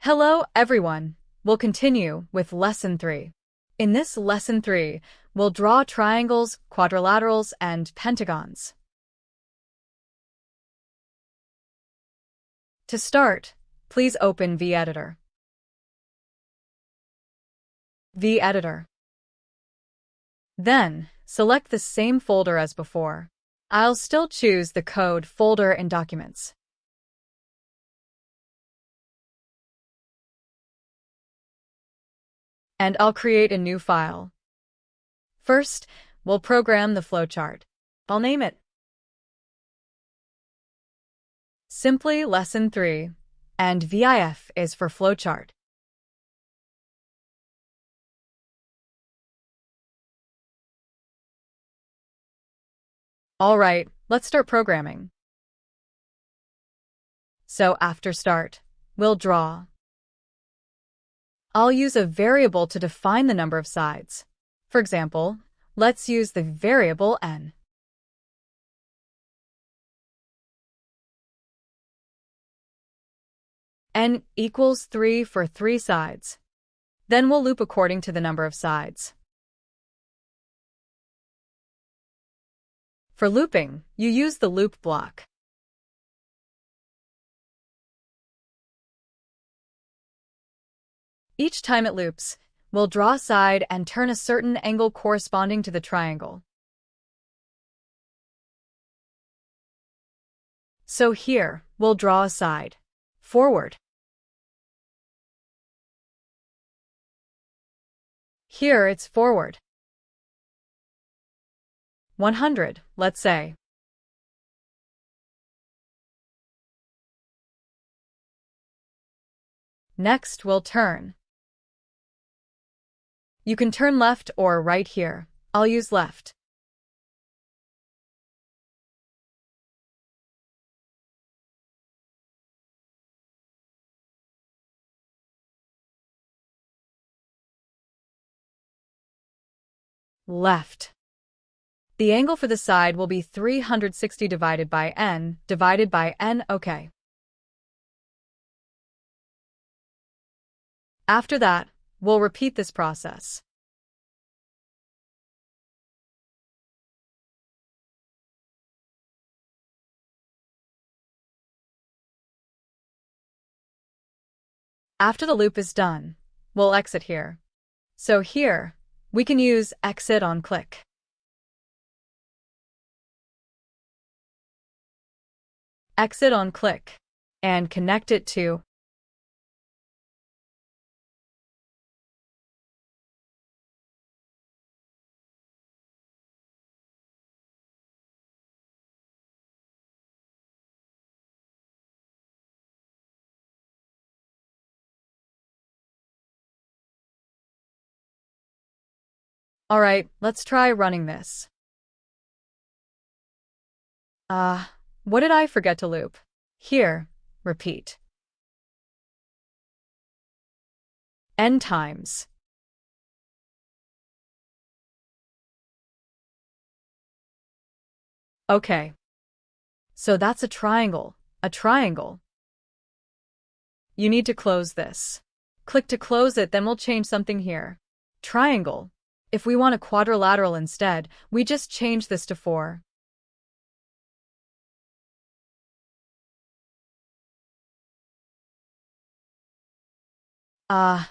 Hello, everyone. We'll continue with Lesson 3. In this Lesson 3, we'll draw triangles, quadrilaterals, and pentagons. To start, please open vEditor. vEditor. Then, select the same folder as before. I'll still choose the Code folder in Documents. And I'll create a new file. First, we'll program the flowchart. I'll name it simply Lesson 3, and VIF is for flowchart. All right, let's start programming. So after start, we'll draw. I'll use a variable to define the number of sides. For example, let's use the variable n. N equals 3 for 3 sides. Then we'll loop according to the number of sides. For looping, you use the loop block. Each time it loops, we'll draw a side and turn a certain angle corresponding to the triangle. So here, we'll draw a side forward. Here it's forward 100, let's say. Next, we'll turn. You can turn left or right here. I'll use left. Left. The angle for the side will be 360 divided by n, okay. After that, we'll repeat this process. After the loop is done, we'll exit here. So here, we can use exit on click. Exit on click, and connect it to All right, let's try running this. What did I forget to loop? Here, repeat. N times. Okay. So that's a triangle. You need to close this. Click to close it, then we'll change something here. Triangle. If we want a quadrilateral instead, we just change this to 4.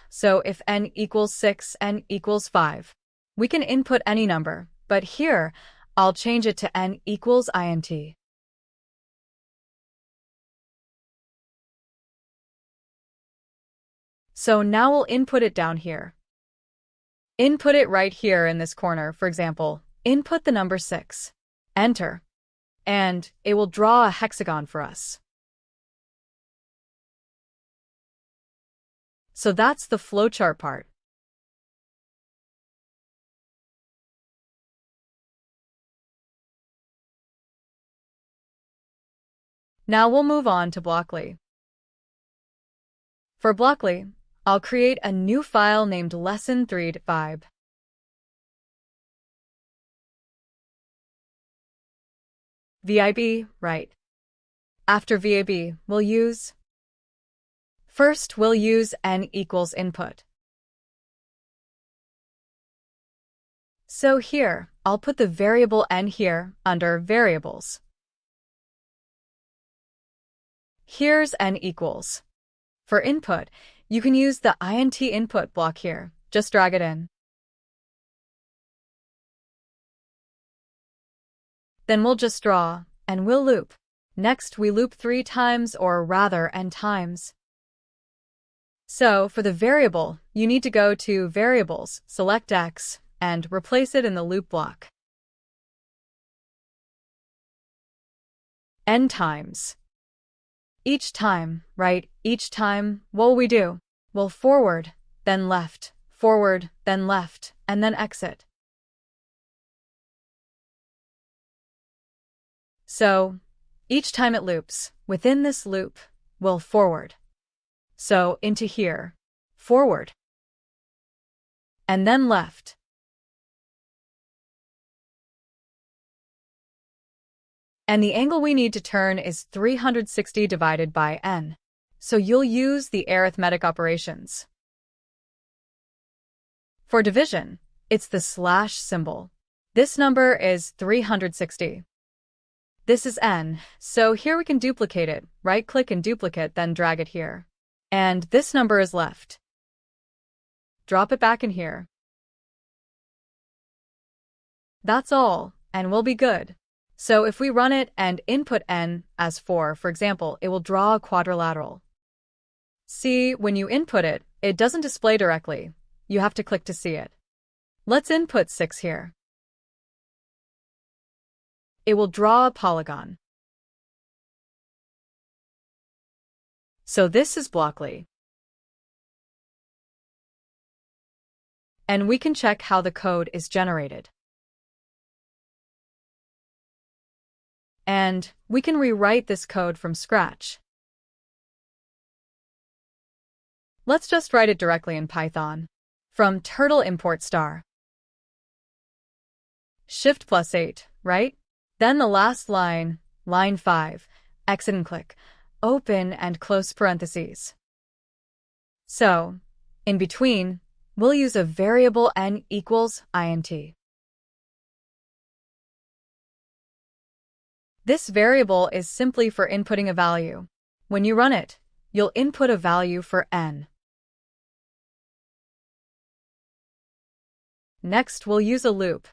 So if n equals 6, n equals 5. We can input any number, but here, I'll change it to n equals int. So now we'll input it down here. Input it right here in this corner, for example. Input the number 6. Enter. And it will draw a hexagon for us. So that's the flowchart part. Now we'll move on to Blockly. For Blockly, I'll create a new file named lesson3.vib. VIB, right. After VIB, we'll use First, we'll use n equals input. So here, I'll put the variable n here under variables. Here's n equals. For input, you can use the int input block here. Just drag it in. Then we'll just draw, and we'll loop. Next, we loop 3 times, or rather n times. So, for the variable, you need to go to Variables, select x, and replace it in the loop block. N times. Each time, right? Each time, what will we do? We'll forward, then left, and then exit. So, each time it loops, within this loop, we'll forward. So, into here, forward, and then left. And the angle we need to turn is 360 divided by n. So you'll use the arithmetic operations. For division, it's the slash symbol. This number is 360. This is n, so here we can duplicate it. Right-click and duplicate, then drag it here. And this number is left. Drop it back in here. That's all, and we'll be good. So if we run it and input n as 4, for example, it will draw a quadrilateral. See, when you input it, it doesn't display directly. You have to click to see it. Let's input 6 here. It will draw a polygon. So this is Blockly. And we can check how the code is generated. And we can rewrite this code from scratch. Let's just write it directly in Python. From turtle import star. Shift +8, right? Then the last line, line 5, exit and click, open and close parentheses. So, in between, we'll use a variable n equals int. This variable is simply for inputting a value. When you run it, you'll input a value for n. Next, we'll use a loop.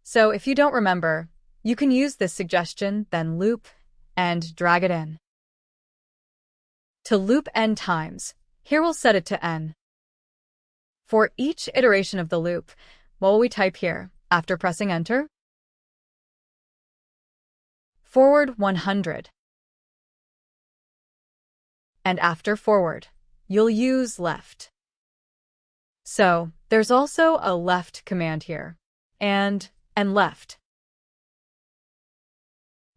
So if you don't remember, you can use this suggestion, then loop, and drag it in. To loop n times, here we'll set it to n. For each iteration of the loop, what will we type here after pressing enter? Forward 100. And after forward, you'll use left. So, there's also a left command here, and left.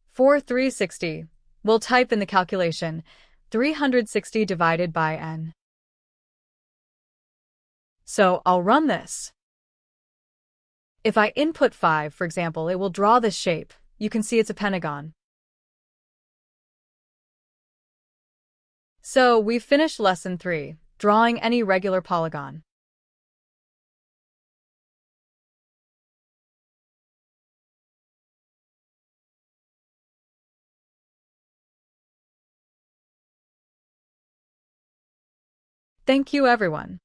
For 360, we'll type in the calculation 360 divided by n. So I'll run this. If I input 5, for example, it will draw this shape. You can see it's a pentagon. So we've finished lesson 3, drawing any regular polygon. Thank you, everyone.